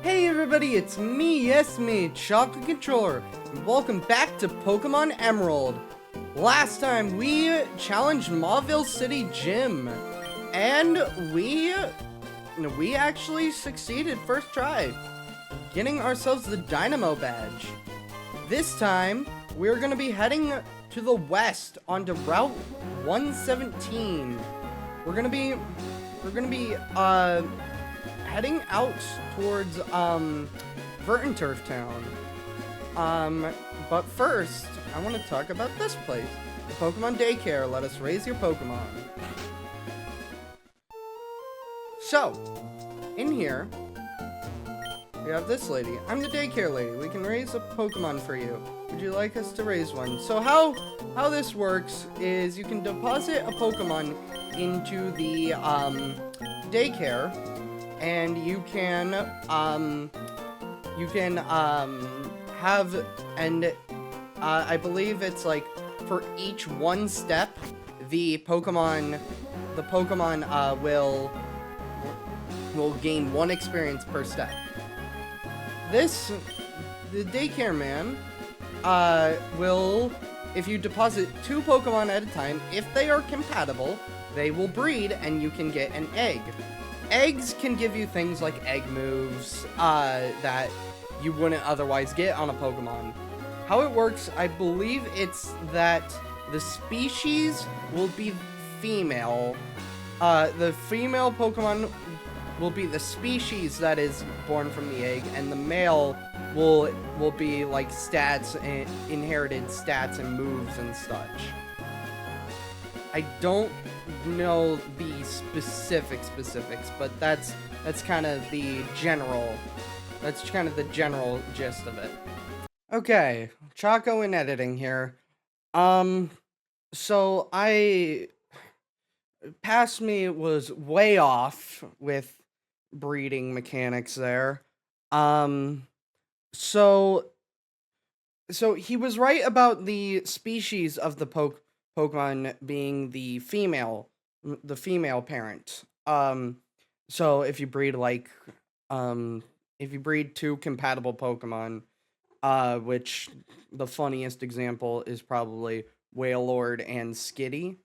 Hey everybody, it's me, yes me, Chocolate Controller, and welcome back to Pokemon Emerald. Last time we challenged Mauville City Gym, and we actually succeeded first try, getting ourselves the Dynamo badge. This time, we're gonna be heading to the west onto Route 117. We're gonna be heading out towards Verdenturf Town. But first, I want to talk about this place, the Pokemon Daycare. Let us raise your Pokemon. So, in here, we have this lady. I'm the daycare lady. We can raise a Pokemon for you. Would you like us to raise one? So how this works is you can deposit a Pokemon into the daycare, and you can have, and I believe it's like for each one step, the Pokemon will gain 1 experience per step. The daycare man will, if you deposit 2 Pokemon at a time, if they are compatible, they will breed and you can get an egg. Eggs can give you things like egg moves that you wouldn't otherwise get on a Pokemon. How it works, I believe it's that the species will be female. The female Pokemon will be the species that is born from the egg, and the male will be like stats and inherited stats and moves and such. I don't know the specifics, but that's kind of the general gist of it. Okay, Choco in editing here. So past me was way off with breeding mechanics there. So he was right about the species of the Pokemon being the female parent. So if you breed if you breed 2 compatible Pokemon, which the funniest example is probably Wailord and Skitty.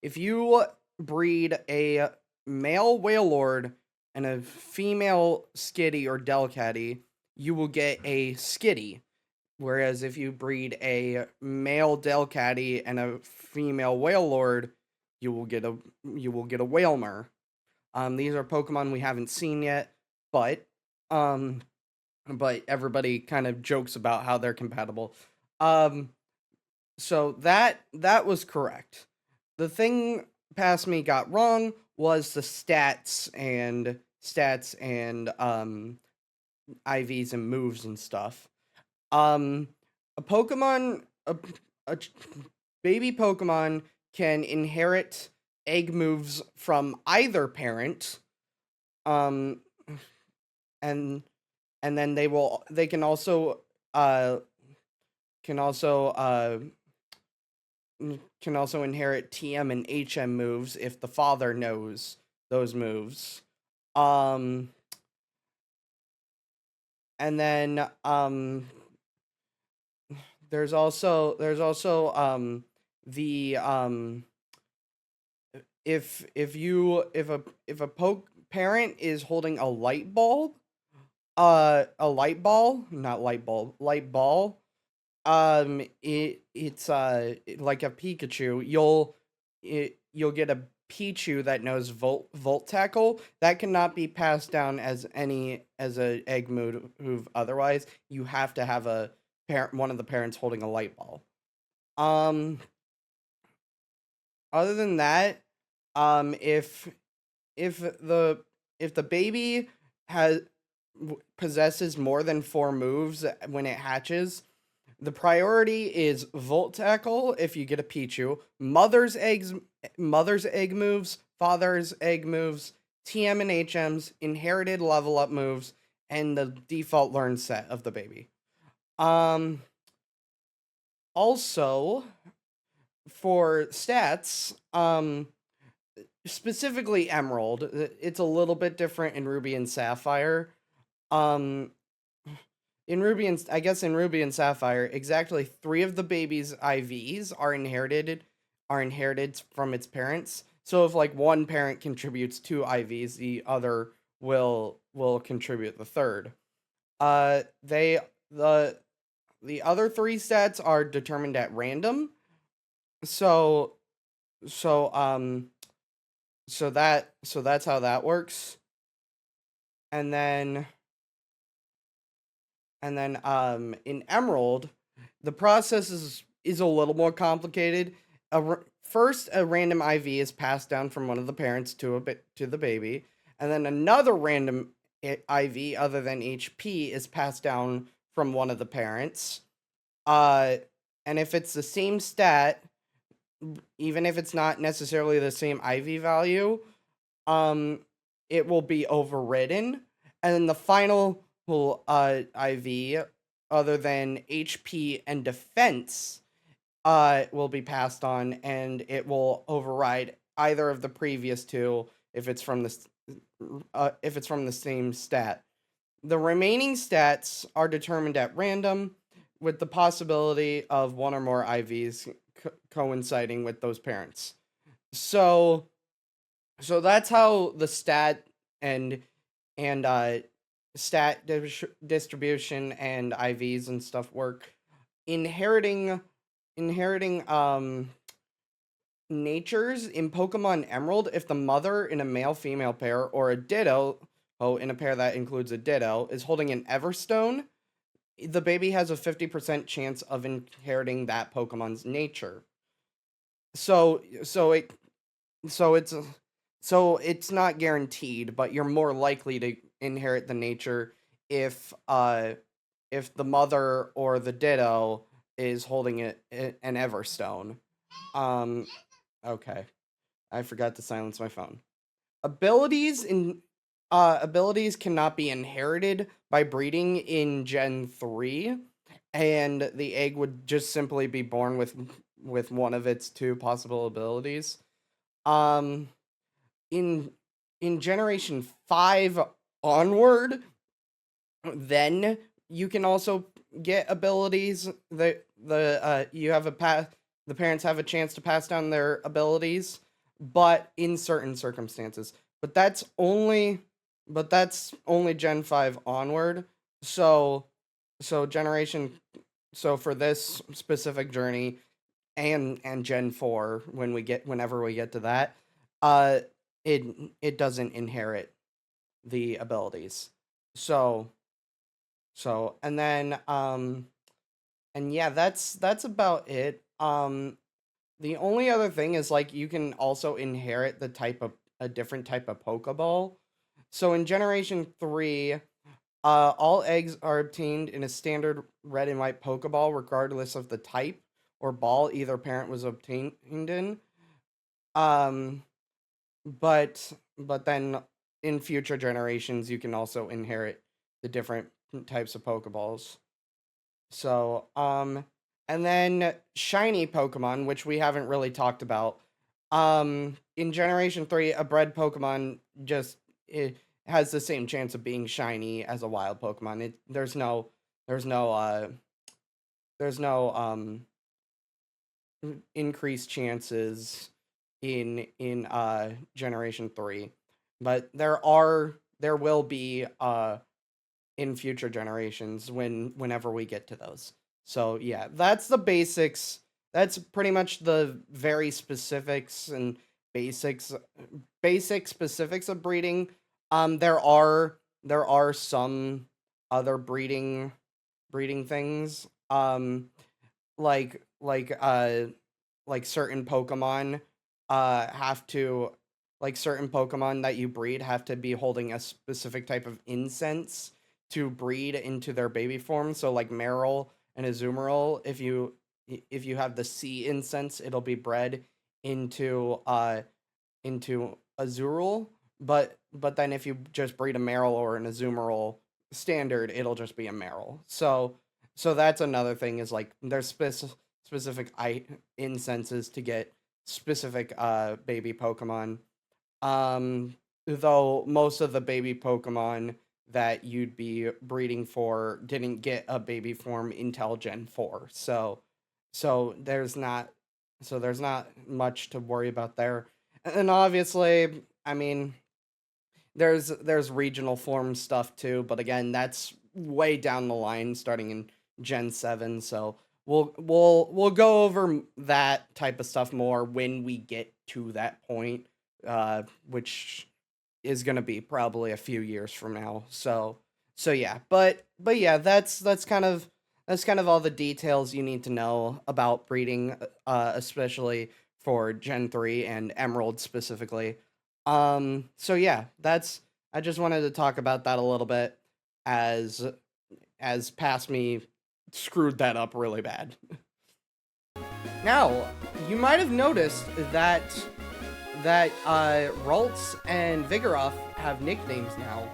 If you breed a male Wailord and a female Skitty or Delcatty, you will get a Skitty. Whereas if you breed a male Delcatty and a female Wailord, you will get a Wailmer. These are Pokemon we haven't seen yet, but everybody kind of jokes about how they're compatible. So that was correct. The thing past me got wrong was the stats and IVs and moves and stuff. A baby Pokemon can inherit egg moves from either parent, and then they can also inherit TM and HM moves if the father knows those moves. And then there's also the if a parent is holding a light ball, it's like a Pikachu. You'll get a Pichu that knows Volt Tackle. That cannot be passed down as a egg move. Otherwise, you have to have one of the parents holding a light ball. Other than that, if the baby possesses more than 4 moves when it hatches, the priority is Volt Tackle if you get a Pichu, mother's egg moves, father's egg moves, TM and HMs, inherited level up moves, and the default learn set of the baby. Also, for stats, specifically Emerald, it's a little bit different in Ruby and Sapphire. Um, I guess in Ruby and Sapphire, exactly 3 of the baby's IVs are inherited from its parents. So if like one parent contributes 2 IVs, the other will contribute the third. They the other 3 stats are determined at random. So so that's how that works. And then in Emerald, the process is a little more complicated. First, a random IV is passed down from one of the parents to the baby, and then another random IV other than HP is passed down from one of the parents. Uh, and if it's the same stat, even if it's not necessarily the same IV value, um, it will be overridden. And then the final IV, other than HP and defense, will be passed on, and it will override either of the previous two if it's from the same stat. The remaining stats are determined at random, with the possibility of one or more IVs coinciding with those parents. So that's how the and and stat distribution and IVs and stuff work. Inheriting natures in Pokemon Emerald, if the mother in a male female pair or a ditto in a pair that includes a ditto is holding an Everstone, the baby has a 50% chance of inheriting that Pokemon's nature. So so it so it's it's not guaranteed, but you're more likely to inherit the nature if the mother or the ditto is holding an Everstone. Um okay. I forgot to silence my phone. Abilities cannot be inherited by breeding in Gen 3, and the egg would just simply be born with one of its 2 possible abilities. Um in Generation 5 onward, then you can also get abilities that the parents have a chance to pass down their abilities, but in certain circumstances. But that's only Gen 5 onward. So generation so for this specific journey and Gen 4, whenever we get to that, uh it doesn't inherit the abilities. So and then and yeah, that's about it. The only other thing is like you can also inherit a different type of Pokeball. So in Generation 3, all eggs are obtained in a standard red and white Pokeball, regardless of the type or ball either parent was obtained in. Um, but then in future generations, you can also inherit the different types of Pokeballs. So, and then shiny Pokemon, which we haven't really talked about. In Generation 3, a bred Pokemon just it has the same chance of being shiny as a wild Pokemon. There's no, uh, there's no, increased chances in Generation 3. But there will be, in future generations whenever we get to those. So yeah, that's the basics. That's pretty much the very specifics and basics basic specifics of breeding. There are some other breeding things. Like like uh like certain Pokemon have to like certain Pokemon that you breed have to be holding a specific type of incense to breed into their baby form. So like Meryl and Azumarill, if you have the sea incense, it'll be bred into Azurill. But then if you just breed a Meryl or an Azumarill standard, it'll just be a Meryl. So that's another thing is like there's specific incenses to get specific baby Pokemon. Though most of the baby Pokemon that you'd be breeding for didn't get a baby form until Gen 4. So there's not there's not much to worry about there. And obviously, I mean, there's regional form stuff too, but again, that's way down the line starting in Gen 7, so we'll go over that type of stuff more when we get to that point, which is going to be probably a few years from now. So yeah, but yeah, that's kind of all the details you need to know about breeding, especially for Gen 3 and Emerald specifically. So yeah, that's I just wanted to talk about that a little bit as past me screwed that up really bad. Now, you might have noticed that Ralts and Vigoroth have nicknames now.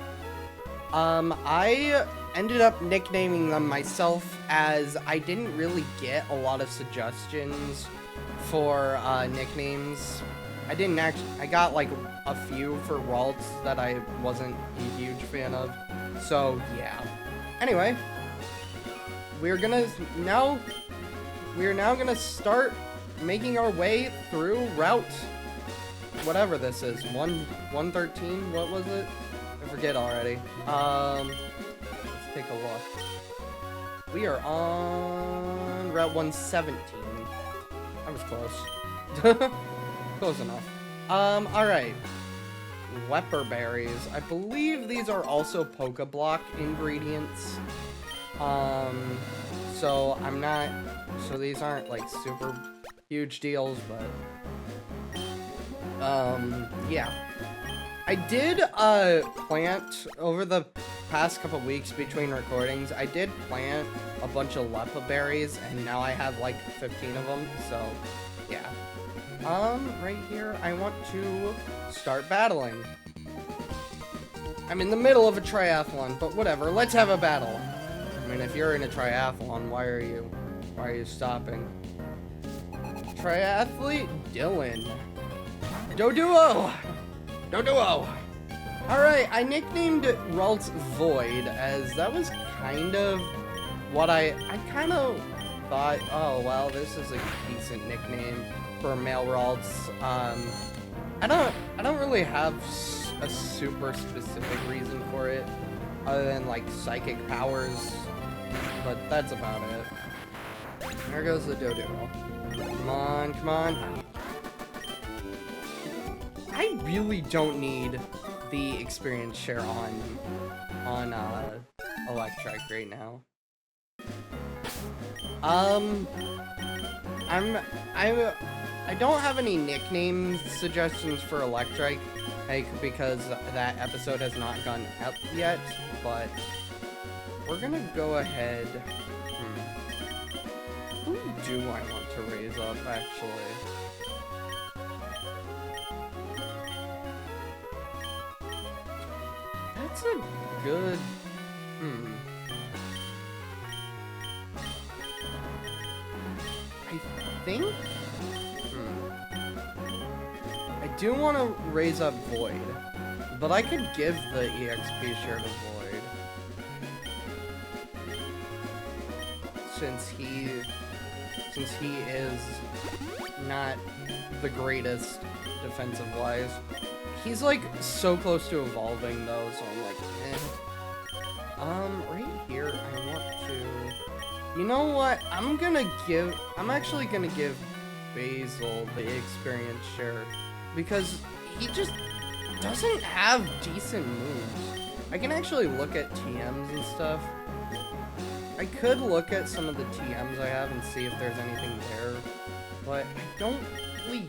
I ended up nicknaming them myself as I didn't really get a lot of suggestions for nicknames. I got like a few for Ralts that I wasn't a huge fan of. So, yeah. Anyway, we're now gonna start making our way through route whatever this is. 113, what was it? I forget already. Let's take a look. We are on route 117. I was close. Close enough. Alright. Wepper berries. I believe these are also Pokeblock ingredients. So these aren't like super huge deals, but yeah. I did plant over the past couple weeks between recordings. I did plant a bunch of Lepa berries, and now I have like 15 of them. So yeah. Right here, I want to start battling. I'm in the middle of a triathlon, but whatever. Let's have a battle. I mean, if you're in a triathlon, why are you stopping? Triathlete Dylan. Doduo! Doduo! Alright, I nicknamed Ralts Void, as that was kind of what I kind of thought, oh, well, this is a decent nickname for male Ralts. I don't really have a super specific reason for it, other than, like, psychic powers, but that's about it. There goes the Doduo. Come on, come on. I really don't need the experience share on Electric right now. I don't have any nickname suggestions for Electric, like, because that episode has not gone up yet, but we're gonna go ahead. Who do I want to raise up, actually? That's a good... I think... I do want to raise up Void, but I could give the EXP share to Void. Since he is not the greatest defensive-wise. He's, like, so close to evolving, though, so I'm like, eh. Right here, I want to... You know what? I'm actually gonna give Basil the experience share, because he just doesn't have decent moves. I can actually look at TMs and stuff. I could look at some of the TMs I have and see if there's anything there, but I don't really...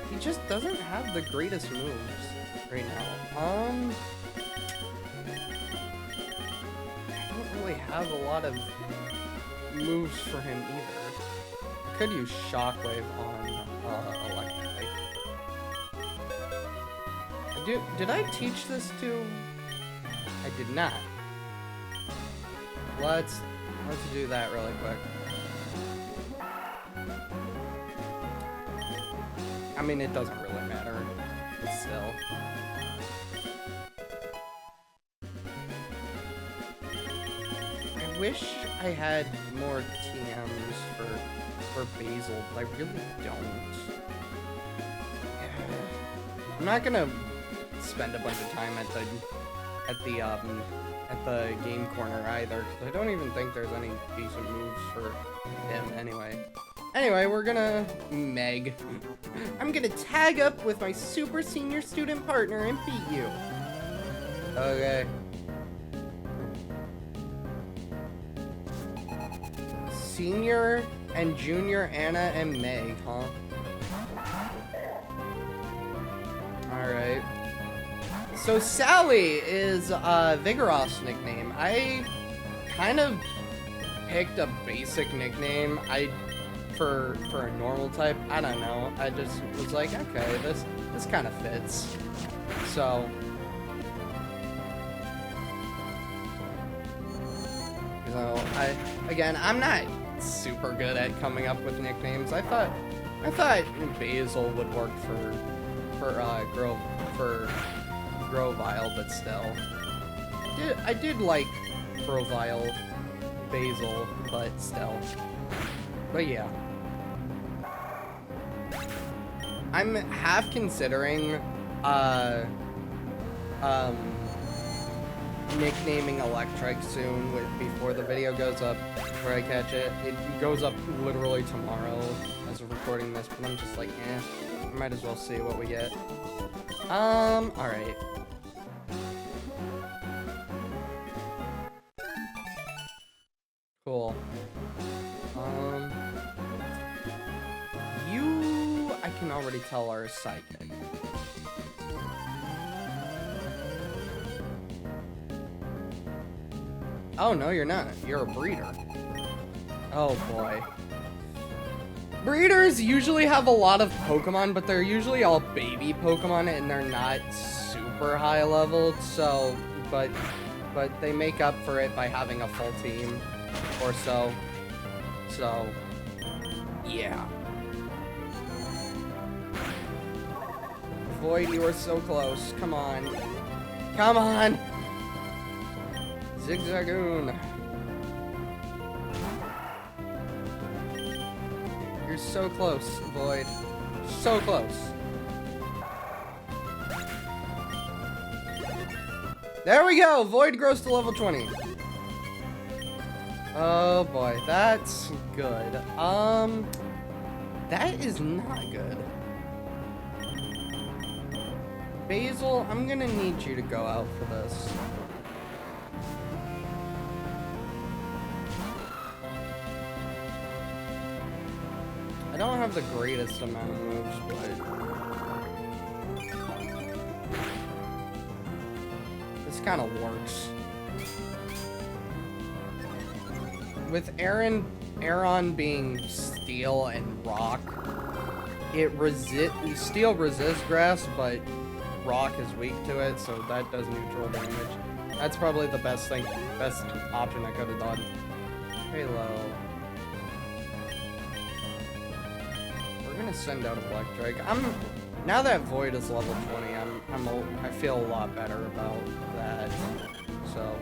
He just doesn't have the greatest moves right now. I don't really have a lot of moves for him either. I could use Shockwave on Electric. Did I teach this to... I did not. Let's do that really quick. I mean, it doesn't really matter, but still. wish I had more TMs for Basil, but I really don't. I'm not gonna spend a bunch of time at the game corner either, because I don't even think there's any decent moves for him anyway. Anyway, we're gonna Meg. I'm gonna tag up with my super senior student partner and beat you. Okay. Senior and junior Anna and Meg, huh? Alright. So Sally is Vigoroth's nickname. I kind of picked a basic nickname. For a normal type. I don't know. I just was like, okay, this kind of fits. So I'm not super good at coming up with nicknames. I thought Basil would work for Grovile, but still. I did like Grovile, Basil, but still. But yeah. I'm half considering nicknaming Electric soon before the video goes up, where I catch it. It goes up literally tomorrow as of recording this, but I'm just like, I might as well see what we get. Alright. Cool. I can already tell our psychic. Oh, no, you're not. You're a breeder. Oh, boy. Breeders usually have a lot of Pokemon, but they're usually all baby Pokemon, and they're not super high leveled, so, but they make up for it by having a full team, or so. So, yeah. Void, you are so close. Come on. Come on! Zigzagoon. You're so close, Void. So close. There we go! Void grows to level 20. Oh boy, that's good. That is not good. Basil, I'm gonna need you to go out for this. I don't have the greatest amount of moves, but this kind of works. With Aron being Steel and Rock, Steel resists Grass, but Rock is weak to it, so that does neutral damage. That's probably the best option I could have done. Halo. We're gonna send out Electric. Now that Void is level 20, I feel a lot better about that. So.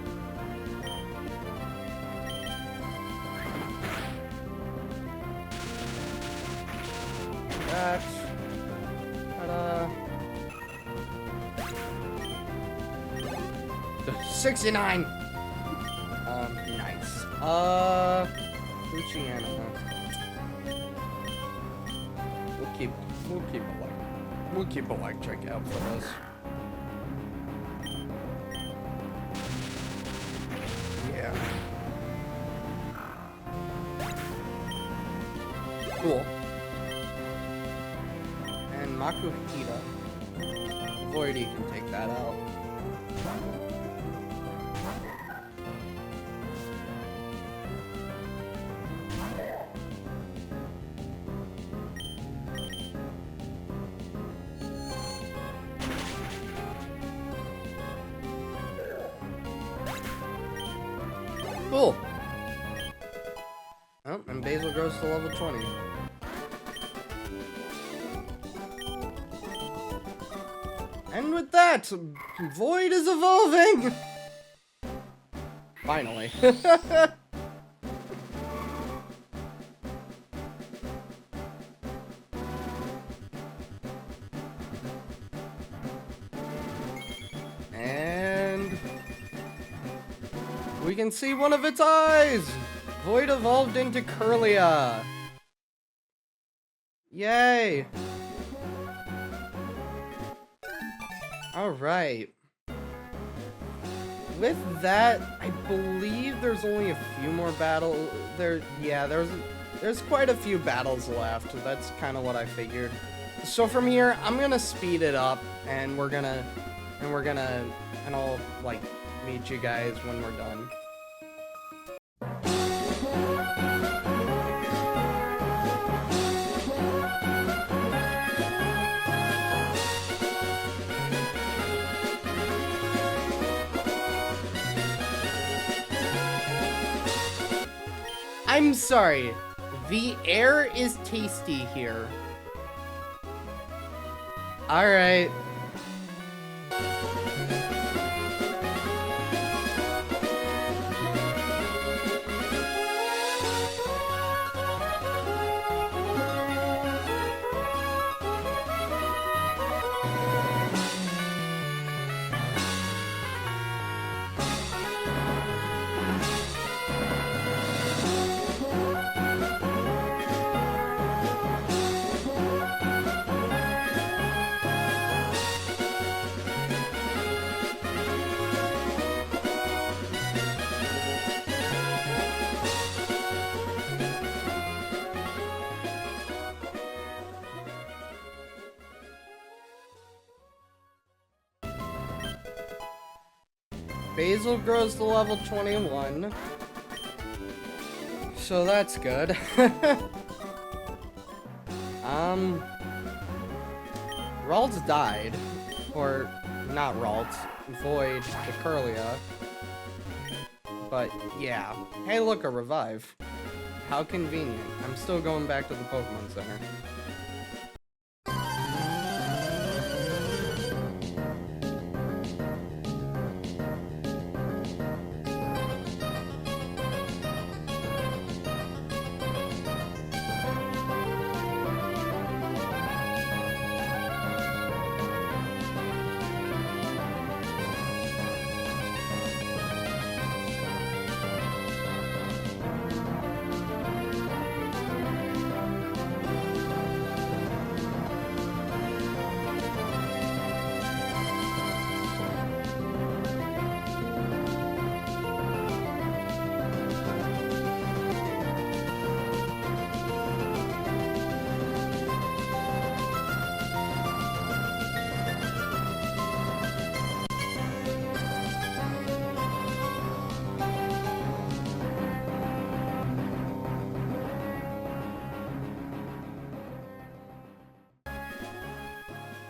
That. Ta-da. 69! Nice. Luciana. We'll keep Electric out for this. Yeah. Cool. And Makuhita. Voidy can take that out. Cool. Oh, and Basil grows to level 20. And with that, Void is evolving! Finally. We can see one of its eyes! Void evolved into Curlia. Yay! Alright. With that, I believe there's only a few more battles. There's quite a few battles left. That's kind of what I figured. So from here, I'm gonna speed it up, and I'll like meet you guys when we're done. I'm sorry, the air is tasty here. Alright. Basil grows to level 21. So that's good. Ralts died. Or, not Ralts. Void to Curlia. But, yeah. Hey, look, a revive. How convenient. I'm still going back to the Pokemon Center.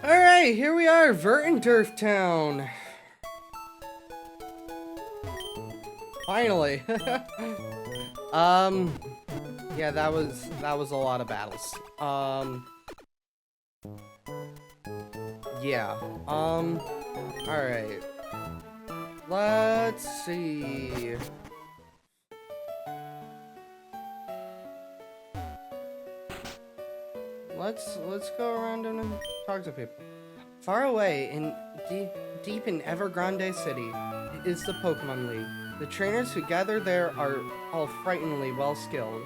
Alright, here we are, Verdenturf Town. Finally. Yeah, that was a lot of battles. Yeah. Alright. Let's see. Let's go around and talk to people. Far away in deep in Evergrande City is the Pokemon League. The trainers who gather there are all frighteningly well skilled.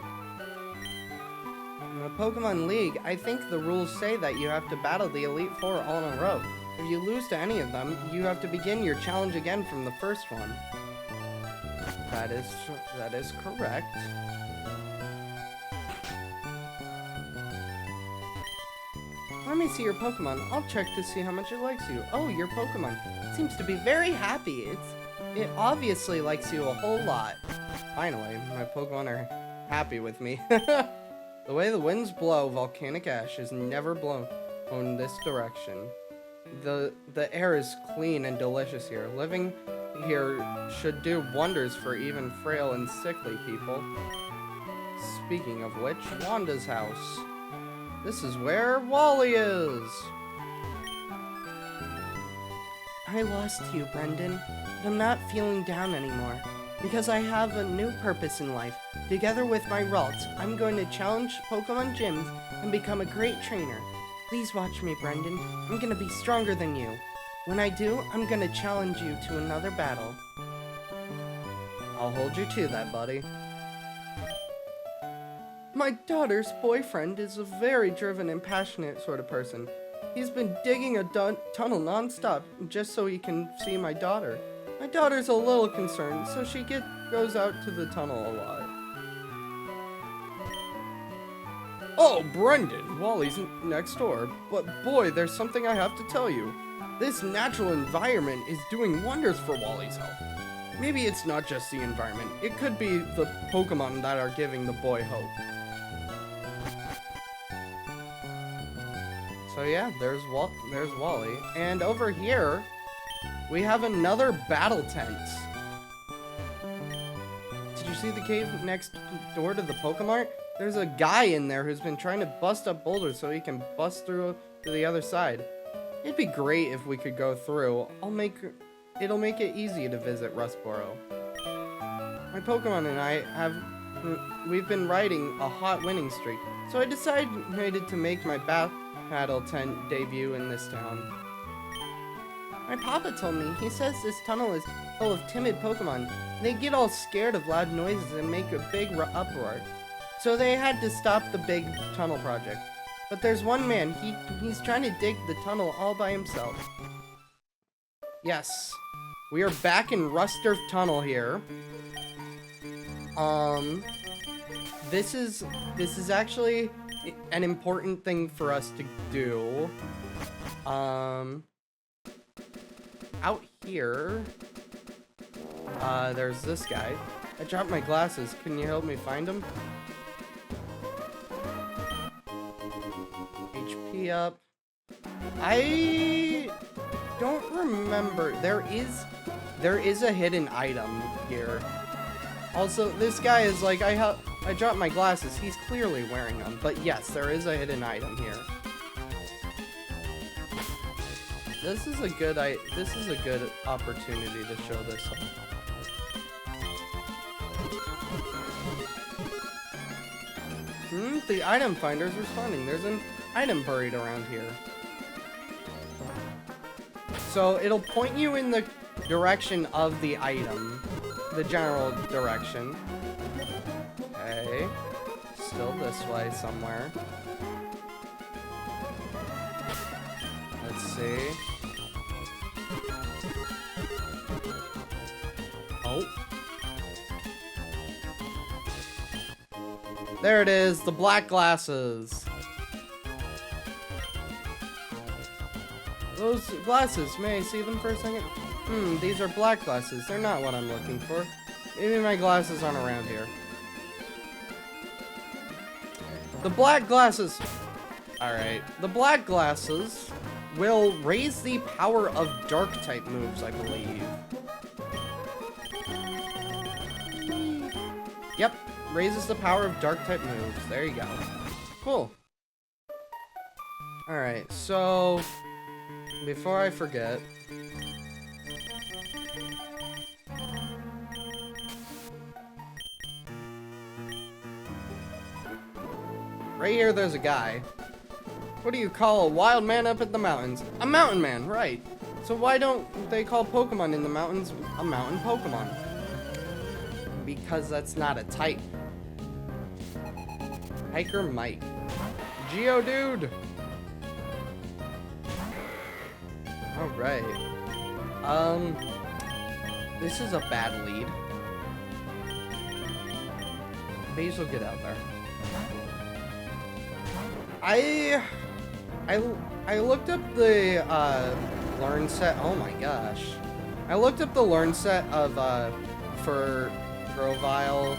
In the Pokemon League, I think the rules say that you have to battle the Elite Four all in a row. If you lose to any of them, you have to begin your challenge again from the first one. That is correct. Let me see your Pokemon. I'll check to see how much it likes you. Oh, your Pokemon. It seems to be very happy. It obviously likes you a whole lot. Finally, my Pokemon are happy with me. The way the winds blow, volcanic ash is never blown in this direction. The air is clean and delicious here. Living here should do wonders for even frail and sickly people. Speaking of which, Wanda's house. This is where Wally is! I lost you, Brendan, but I'm not feeling down anymore, because I have a new purpose in life. Together with my Ralts, I'm going to challenge Pokemon gyms and become a great trainer. Please watch me, Brendan. I'm going to be stronger than you. When I do, I'm going to challenge you to another battle. I'll hold you to that, buddy. My daughter's boyfriend is a very driven and passionate sort of person. He's been digging a tunnel non-stop just so he can see my daughter. My daughter's a little concerned, so she goes out to the tunnel a lot. Oh, Brendan, Wally's next door. But boy, there's something I have to tell you. This natural environment is doing wonders for Wally's health. Maybe it's not just the environment. It could be the Pokemon that are giving the boy hope. So yeah, there's Wally. And over here, we have another battle tent. Did you see the cave next door to the Pokemart? There's a guy in there who's been trying to bust up boulders so he can bust through to the other side. It'd be great if we could go through. It'll make it easy to visit Rustboro. My Pokemon and we've been riding a hot winning streak, so I decided to make my battle tent debut in this town. My papa told me, he says this tunnel is full of timid Pokemon. They get all scared of loud noises and make a big uproar. So they had to stop the big tunnel project. But there's one man, he's trying to dig the tunnel all by himself. Yes, we are back in Verdenturf Tunnel here. This is actually an important thing for us to do. Out here, there's this guy. I dropped my glasses. Can you help me find him? HP up. I don't remember. There is a hidden item here. Also, this guy is like, I dropped my glasses. He's clearly wearing them. But yes, there is a hidden item here. This is a good opportunity to show this off. The item finder's responding. There's an item buried around here. So it'll point you in the direction of the item. The general direction. Okay. Still this way somewhere. Let's see. Oh. There it is, the black glasses. Those glasses, may I see them for a second? These are black glasses. They're not what I'm looking for. Maybe my glasses aren't around here. The black glasses. Alright. The black glasses will raise the power of dark type moves, I believe. Yep. Raises the power of dark type moves. There you go. Cool. Alright, so before I forget, right here there's a guy. What do you call a wild man up in the mountains? A mountain man, right. So why don't they call Pokemon in the mountains a mountain Pokemon? Because that's not a type. Hiker Mike. Geodude! Alright. This is a bad lead. Basil, get out there. I looked up the learn set. Oh my gosh. I looked up the learn set of for Grovyle,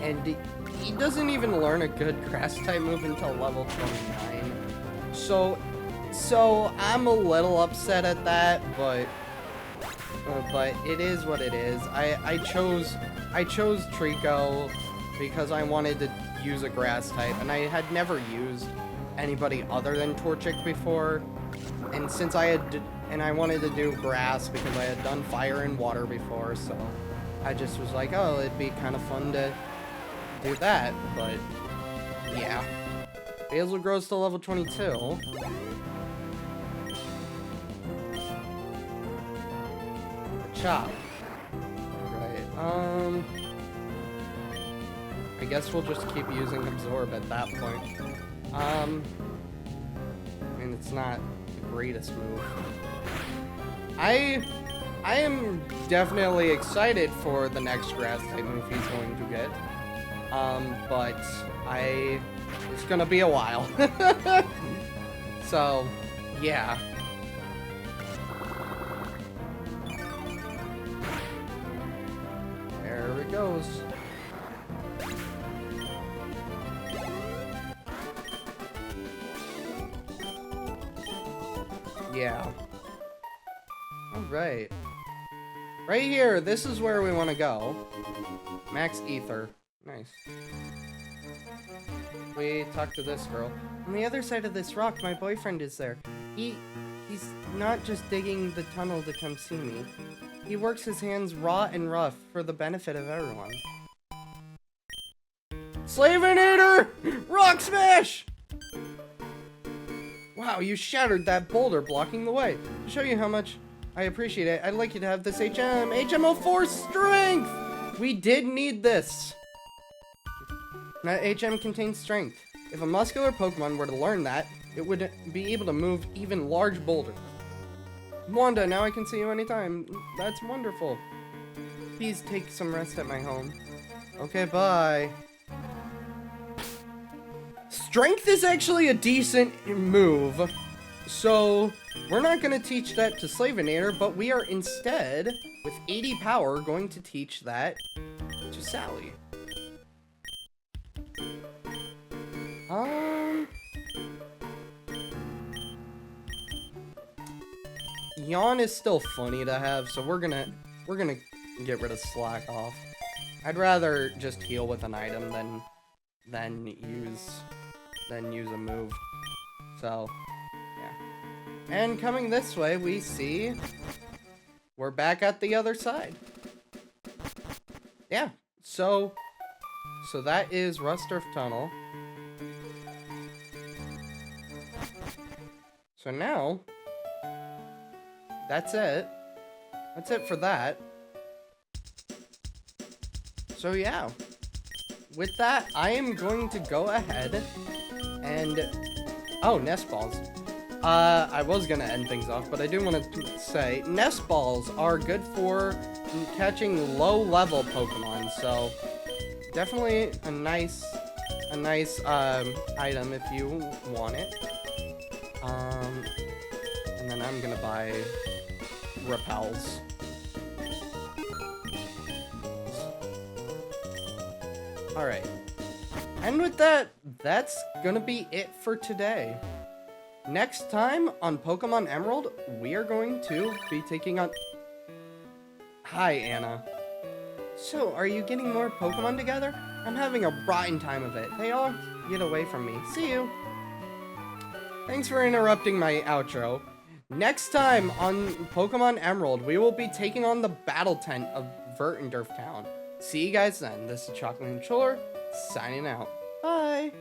and he doesn't even learn a good grass type move until level 29. So I'm a little upset at that, but it is what it is. I chose Trico because I wanted to use a grass type, and I had never used anybody other than Torchic before, and since I wanted to do grass because I had done fire and water before, so I just was like, oh, it'd be kind of fun to do that. But yeah, Basil grows to level 22. Chop. Right. I guess we'll just keep using Absorb at that point. I mean, it's not the greatest move. I am definitely excited for the next grass type move he's going to get. But it's gonna be a while. So, yeah. There it goes. Yeah. Alright. Right here, this is where we want to go. Max Ether. Nice. We talk to this girl. On the other side of this rock, my boyfriend is there. He's not just digging the tunnel to come see me. He works his hands raw and rough for the benefit of everyone. Slavinator! Rock smash! Wow, you shattered that boulder blocking the way. To show you how much I appreciate it, I'd like you to have this HM04 strength! We did need this. That HM contains strength. If a muscular Pokemon were to learn that, it would be able to move even large boulders. Wanda, now I can see you anytime. That's wonderful. Please take some rest at my home. Okay, bye. Strength is actually a decent move, so we're not going to teach that to Slavinator, but we are instead, with 80 power, going to teach that to Sally. Yawn is still funny to have, so we're gonna get rid of Slack Off. I'd rather just heal with an item than use a move. So, yeah. And coming this way, we see we're back at the other side. Yeah. So that is Verdenturf Tunnel. So now, that's it. That's it for that. So yeah, with that, I am going to go ahead and... Oh, nest balls. I was gonna end things off, but I do want to say, nest balls are good for catching low-level Pokemon, so definitely a nice item if you want it. And then I'm gonna buy repels. Alright. And with that, that's gonna be it for today. Next time on Pokemon Emerald, we are going to be taking on... Hi, Anna. So, are you getting more Pokemon together? I'm having a rotten time of it. They all get away from me. See you. Thanks for interrupting my outro. Next time on Pokemon Emerald, we will be taking on the battle tent of Verdenturf Town. See you guys then. This is Chocolate and Chiller, signing out. Bye!